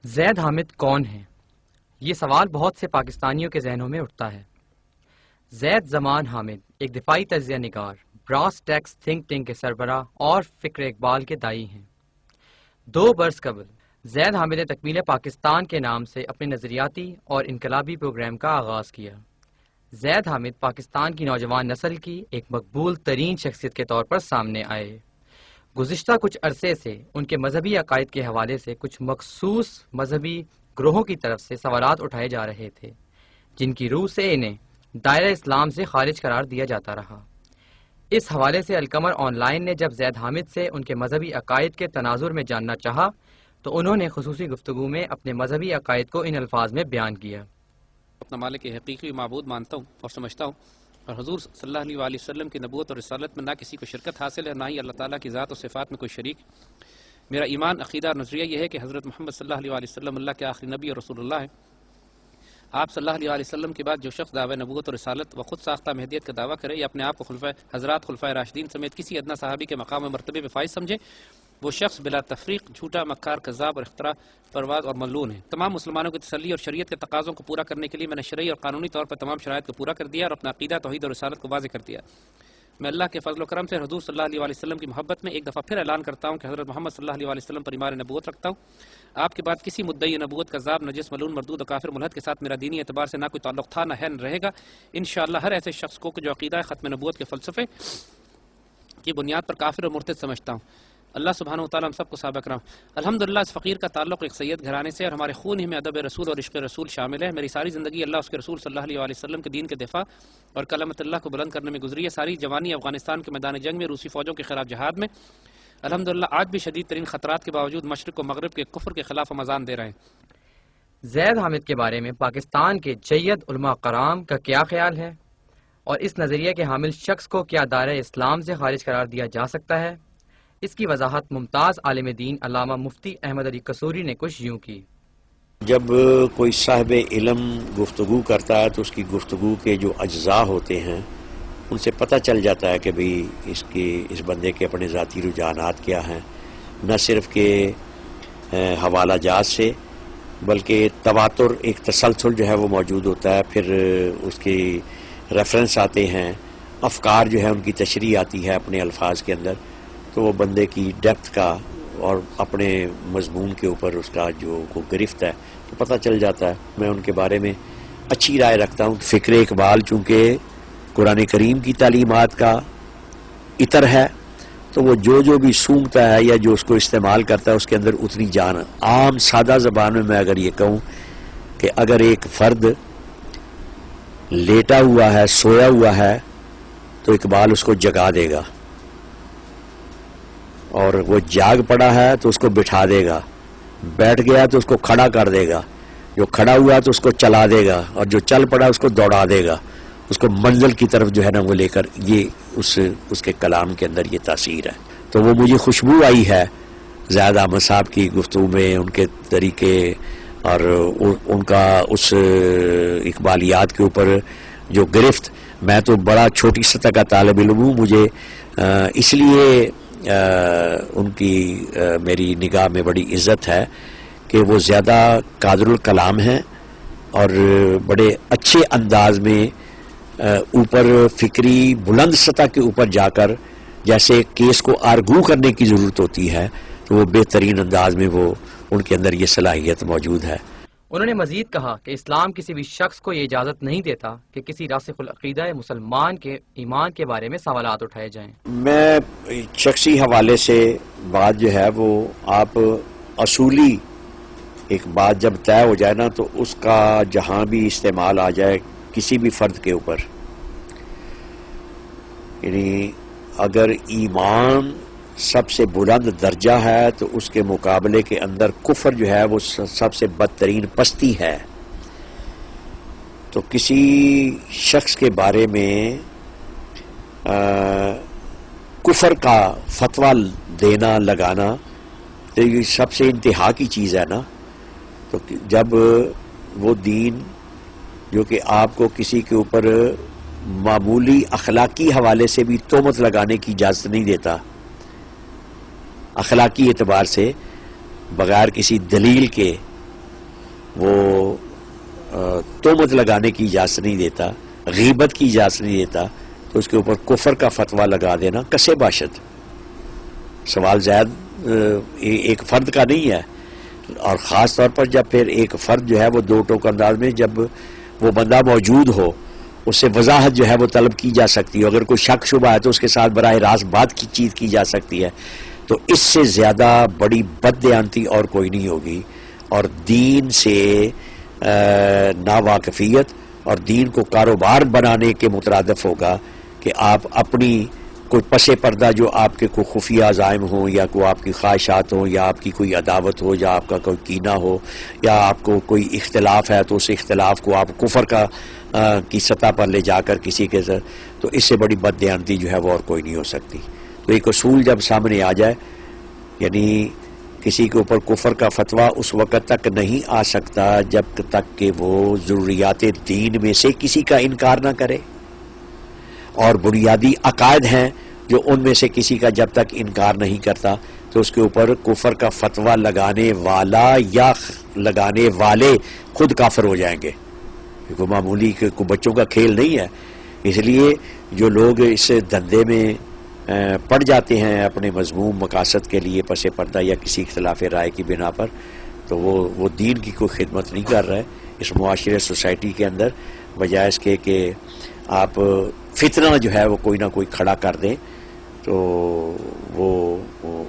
زید حامد کون ہیں؟ یہ سوال بہت سے پاکستانیوں کے ذہنوں میں اٹھتا ہے۔ زید زمان حامد ایک دفاعی تجزیہ نگار، براس ٹیکس تھنک ٹینک کے سربراہ اور فکر اقبال کے داعی ہیں۔ 2 برس قبل زید حامد نے تکمیل پاکستان کے نام سے اپنے نظریاتی اور انقلابی پروگرام کا آغاز کیا۔ زید حامد پاکستان کی نوجوان نسل کی ایک مقبول ترین شخصیت کے طور پر سامنے آئے۔ گزشتہ کچھ عرصے سے ان کے مذہبی عقائد کے حوالے سے کچھ مخصوص مذہبی گروہوں کی طرف سے سوالات اٹھائے جا رہے تھے، جن کی روح سے انہیں دائرہ اسلام سے خارج قرار دیا جاتا رہا۔ اس حوالے سے القمر آن لائن نے جب زید حامد سے ان کے مذہبی عقائد کے تناظر میں جاننا چاہا تو انہوں نے خصوصی گفتگو میں اپنے مذہبی عقائد کو ان الفاظ میں بیان کیا۔ اپنا مالک حقیقی معبود مانتا ہوں اور سمجھتا ہوں، اور حضور صلی اللہ علیہ وآلہ وسلم کی نبوت اور رسالت میں نہ کسی کو شرکت حاصل ہے، نہ ہی اللہ تعالیٰ کی ذات و صفات میں کوئی شریک۔ میرا ایمان، عقیدہ اور نظریہ یہ ہے کہ حضرت محمد صلی اللہ علیہ وآلہ وسلم اللہ کے آخری نبی اور رسول اللہ ہیں۔ آپ صلی اللہ علیہ وآلہ وسلم کے بعد جو شخص دعوی نبوت اور رسالت و خود ساختہ مہدیت کا دعویٰ کرے یا اپنے آپ کو حضرات خلفائے راشدین سمیت کسی ادنا صحابی کے مقام و مرتبے پہ فائز سمجھے، وہ شخص بلا تفریق جھوٹا، مکار، کذاب اور اختراع پرواز اور ملعون ہے۔ تمام مسلمانوں کی تسلی اور شریعت کے تقاضوں کو پورا کرنے کے لیے میں نے شرعی اور قانونی طور پر تمام شرائط کو پورا کر دیا اور اپنا عقیدہ، توحید اور رسالت کو واضح کر دیا۔ میں اللہ کے فضل و کرم سے حضور صلی اللہ علیہ وآلہ وسلم کی محبت میں ایک دفعہ پھر اعلان کرتا ہوں کہ حضرت محمد صلی اللہ علیہ وآلہ وسلم پر ایمان نبوت رکھتا ہوں۔ آپ کے بعد کسی مدعی نبوت، کذاب، نجس، ملعون، مردود اور کافر ملحد کے ساتھ میرا دینی اعتبار سے نہ کوئی تعلق تھا، نہ ہے، نہ رہے گا۔ انشاءاللہ ہر ایسے شخص کو جو عقیدہ ختم نبوت کے فلسفے کی بنیاد پر کافر اور مرتد سمجھتا ہوں۔ اللہ سبحانہ و تعالیٰ ہم سب کو ثابت کرام۔ الحمدللہ اس فقیر کا تعلق ایک سید گھرانے سے اور ہمارے خون ہی میں ادب رسول اور عشق رسول شامل ہے۔ میری ساری زندگی اللہ اس کے رسول صلی اللہ علیہ وآلہ وسلم کے دین کے دفاع اور کلمت اللہ کو بلند کرنے میں گزری ہے۔ ساری جوانی افغانستان کے میدان جنگ میں روسی فوجوں کے خلاف جہاد میں الحمدللہ آج بھی شدید ترین خطرات کے باوجود مشرق و مغرب کے کفر کے خلاف ہم اذان دے رہے ہیں۔ زید حامد کے بارے میں پاکستان کے جید علماء کرام کا کیا خیال ہے اور اس نظریے کے حامل شخص کو کیا دائرہ اسلام سے خارج قرار دیا جا سکتا ہے؟ اس کی وضاحت ممتاز عالم دین علامہ مفتی احمد علی قصوری نے کچھ یوں کی۔ جب کوئی صاحب علم گفتگو کرتا ہے تو اس کی گفتگو کے جو اجزاء ہوتے ہیں ان سے پتہ چل جاتا ہے کہ بھئی اس بندے کے اپنے ذاتی رجحانات کیا ہیں، نہ صرف کہ حوالہ جات سے بلکہ تواتر، ایک تسلسل جو ہے وہ موجود ہوتا ہے، پھر اس کی ریفرنس آتے ہیں، افکار جو ہے ان کی تشریح آتی ہے اپنے الفاظ کے اندر، تو وہ بندے کی ڈیپتھ کا اور اپنے مضمون کے اوپر اس کا جو گرفت ہے تو پتہ چل جاتا ہے۔ میں ان کے بارے میں اچھی رائے رکھتا ہوں۔ فکر اقبال چونکہ قرآن کریم کی تعلیمات کا عطر ہے تو وہ جو بھی سونگتا ہے یا جو اس کو استعمال کرتا ہے اس کے اندر اتنی جان۔ عام سادہ زبان میں اگر یہ کہوں کہ اگر ایک فرد لیٹا ہوا ہے، سویا ہوا ہے تو اقبال اس کو جگا دے گا، اور وہ جاگ پڑا ہے تو اس کو بٹھا دے گا، بیٹھ گیا تو اس کو کھڑا کر دے گا، جو کھڑا ہوا تو اس کو چلا دے گا، اور جو چل پڑا اس کو دوڑا دے گا، اس کو منزل کی طرف جو ہے نا وہ لے کر۔ یہ اس کے کلام کے اندر یہ تاثیر ہے۔ تو وہ مجھے خوشبو آئی ہے زید حامد صاحب کی گفتگو میں، ان کے طریقے اور ان کا اس اقبالیات کے اوپر جو گرفت۔ میں تو بڑا چھوٹی سطح کا طالب علم ہوں، مجھے اس لیے ان کی میری نگاہ میں بڑی عزت ہے کہ وہ زیادہ قادر الکلام ہیں اور بڑے اچھے انداز میں اوپر فکری بلند سطح کے اوپر جا کر جیسے کیس کو آرگو کرنے کی ضرورت ہوتی ہے تو وہ بہترین انداز میں وہ ان کے اندر یہ صلاحیت موجود ہے۔ انہوں نے مزید کہا کہ اسلام کسی بھی شخص کو یہ اجازت نہیں دیتا کہ کسی راسخ العقیدہ مسلمان کے ایمان کے بارے میں سوالات اٹھائے جائیں۔ میں شخصی حوالے سے بات جو ہے وہ آپ اصولی ایک بات جب طے ہو جائے نا تو اس کا جہاں بھی استعمال آ جائے کسی بھی فرد کے اوپر، یعنی اگر ایمان سب سے بلند درجہ ہے تو اس کے مقابلے کے اندر کفر جو ہے وہ سب سے بدترین پستی ہے، تو کسی شخص کے بارے میں کفر کا فتویٰ دینا، لگانا تو یہ سب سے انتہا کی چیز ہے نا۔ تو جب وہ دین جو کہ آپ کو کسی کے اوپر معمولی اخلاقی حوالے سے بھی تہمت لگانے کی اجازت نہیں دیتا، اخلاقی اعتبار سے بغیر کسی دلیل کے وہ تہمت لگانے کی اجازت نہیں دیتا، غیبت کی اجازت نہیں دیتا، تو اس کے اوپر کفر کا فتویٰ لگا دینا کسے باشد. سوال زید ایک فرد کا نہیں ہے، اور خاص طور پر جب پھر ایک فرد جو ہے وہ دو ٹوک انداز میں جب وہ بندہ موجود ہو، اس سے وضاحت جو ہے وہ طلب کی جا سکتی ہے. اگر کوئی شک شبہ ہے تو اس کے ساتھ براہ راست بات کی چیز کی جا سکتی ہے. تو اس سے زیادہ بڑی بددیانتی اور کوئی نہیں ہوگی، اور دین سے ناواقفیت اور دین کو کاروبار بنانے کے مترادف ہوگا کہ آپ اپنی کوئی پس پردہ جو آپ کے کوئی خفیہ عزائم ہوں، یا کوئی آپ کی خواہشات ہوں، یا آپ کی کوئی عداوت ہو، یا آپ کا کوئی کینہ ہو، یا آپ کو کوئی اختلاف ہے، تو اس اختلاف کو آپ کفر کی سطح پر لے جا کر کسی کے ساتھ، تو اس سے بڑی بددیانتی جو ہے وہ اور کوئی نہیں ہو سکتی. تو ایک اصول جب سامنے آ جائے، یعنی کسی کے اوپر کفر کا فتویٰ اس وقت تک نہیں آ سکتا جب تک کہ وہ ضروریات دین میں سے کسی کا انکار نہ کرے، اور بنیادی عقائد ہیں جو ان میں سے کسی کا جب تک انکار نہیں کرتا تو اس کے اوپر کفر کا فتویٰ لگانے والا یا لگانے والے خود کافر ہو جائیں گے. کوئی معمولی کوئی بچوں کا کھیل نہیں ہے. اس لیے جو لوگ اس دھندے میں پڑ جاتے ہیں اپنے مذموم مقاصد کے لیے پس پردہ یا کسی اختلاف رائے کی بنا پر، تو وہ دین کی کوئی خدمت نہیں کر رہے اس معاشرے سوسائٹی کے اندر، بجائے اس کے کہ آپ فتنہ جو ہے وہ کوئی نہ کوئی کھڑا کر دیں، تو وہ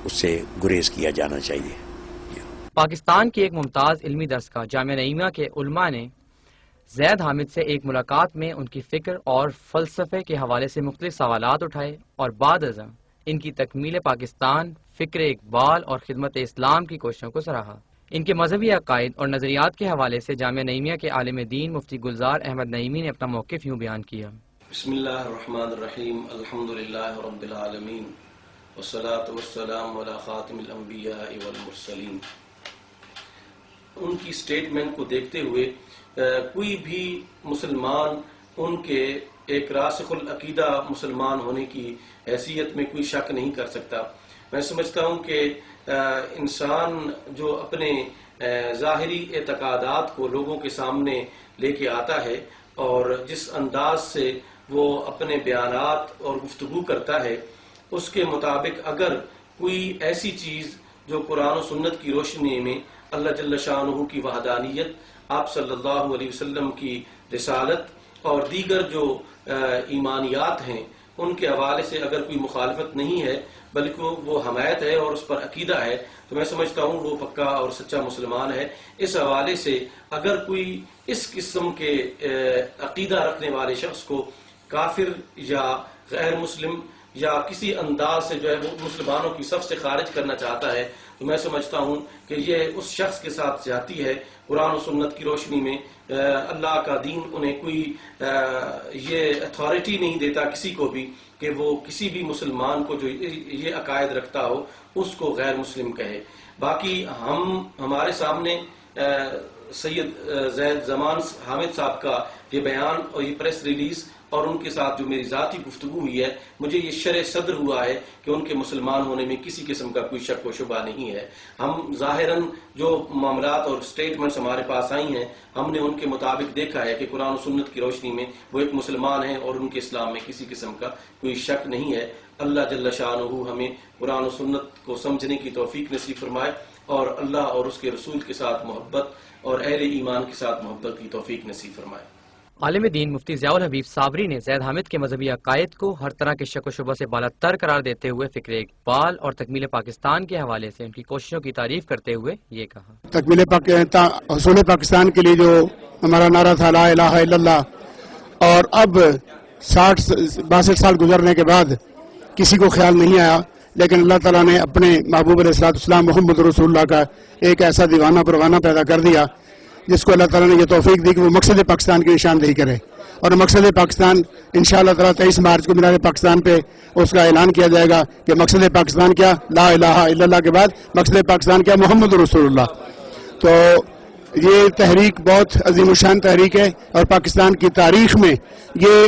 اس سے گریز کیا جانا چاہیے. پاکستان کی ایک ممتاز علمی درسگاہ جامعہ نعیمہ کے علماء نے زید حامد سے ایک ملاقات میں ان کی فکر اور فلسفے کے حوالے سے مختلف سوالات اٹھائے، اور بعد ازاں ان کی تکمیل پاکستان، فکر اقبال اور خدمت اسلام کی کوششوں کو سراہا. ان کے مذہبی عقائد اور نظریات کے حوالے سے جامعہ نعیمیہ کے عالم دین مفتی گلزار احمد نعیمی نے اپنا موقف یوں بیان کیا. بسم اللہ الرحمن الرحیم، الحمدللہ رب العالمین، والصلاة والسلام علی خاتم الانبیاء والمرسلین. ان کی سٹیٹمنٹ کو دیکھتے ہوئے کوئی بھی مسلمان ان کے ایک راسخ العقیدہ مسلمان ہونے کی حیثیت میں کوئی شک نہیں کر سکتا. میں سمجھتا ہوں کہ انسان جو اپنے ظاہری اعتقادات کو لوگوں کے سامنے لے کے آتا ہے اور جس انداز سے وہ اپنے بیانات اور گفتگو کرتا ہے، اس کے مطابق اگر کوئی ایسی چیز جو قرآن و سنت کی روشنی میں اللہ جل شانہ کی وحدانیت، آپ صلی اللہ علیہ وسلم کی رسالت اور دیگر جو ایمانیات ہیں ان کے حوالے سے اگر کوئی مخالفت نہیں ہے بلکہ وہ حمایت ہے اور اس پر عقیدہ ہے، تو میں سمجھتا ہوں وہ پکا اور سچا مسلمان ہے. اس حوالے سے اگر کوئی اس قسم کے عقیدہ رکھنے والے شخص کو کافر یا غیر مسلم یا کسی انداز سے جو ہے وہ مسلمانوں کی صف سے خارج کرنا چاہتا ہے، تو میں سمجھتا ہوں کہ یہ اس شخص کے ساتھ زیادتی ہے. قرآن و سنت کی روشنی میں اللہ کا دین انہیں کوئی یہ اتھارٹی نہیں دیتا کسی کو بھی کہ وہ کسی بھی مسلمان کو جو یہ عقائد رکھتا ہو اس کو غیر مسلم کہے. باقی ہمارے سامنے سید زید زمان حامد صاحب کا یہ بیان اور یہ پریس ریلیز اور ان کے ساتھ جو میری ذاتی گفتگو ہوئی ہے، مجھے یہ شرح صدر ہوا ہے کہ ان کے مسلمان ہونے میں کسی قسم کا کوئی شک و شبہ نہیں ہے. ہم ظاہراً جو معاملات اور سٹیٹمنٹس ہمارے پاس آئی ہیں، ہم نے ان کے مطابق دیکھا ہے کہ قرآن و سنت کی روشنی میں وہ ایک مسلمان ہیں اور ان کے اسلام میں کسی قسم کا کوئی شک نہیں ہے. اللہ جل شانہ ہمیں قرآن و سنت کو سمجھنے کی توفیق نصیب فرمائے اور اللہ اور اس کے رسول کے ساتھ محبت اور اہل ایمان کے ساتھ محبت کی توفیق نصیب فرمائے. عالم دین مفتی ضیاء الحبیب صابری نے زید حامد کے مذہبی عقائد کو ہر طرح کے شک و شبہ سے بالا تر قرار دیتے ہوئے فکر اقبال اور تکمیل پاکستان کے حوالے سے ان کی کوششوں کی تعریف کرتے ہوئے یہ کہا. تکمیل حصول پاکستان کے لیے جو ہمارا نعرہ تھا لا الہ الا اللہ، اور اب 62 سال گزرنے کے بعد کسی کو خیال نہیں آیا، لیکن اللہ تعالیٰ نے اپنے محبوب علیہ الصلوۃ والسلام محمد رسول اللہ کا ایک ایسا دیوانہ پروانہ پیدا کر دیا جس کو اللہ تعالیٰ نے یہ توفیق دی کہ وہ مقصد پاکستان کی نشاندہی کرے. اور مقصد پاکستان انشاءاللہ تعالیٰ 23 مارچ کو مینار پاکستان پہ اس کا اعلان کیا جائے گا کہ مقصد پاکستان کیا، لا الہ الا اللہ کے بعد مقصد پاکستان کیا، محمد رسول اللہ. تو یہ تحریک بہت عظیم الشان تحریک ہے اور پاکستان کی تاریخ میں یہ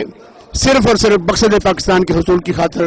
صرف اور صرف مقصد پاکستان کے حصول کی خاطر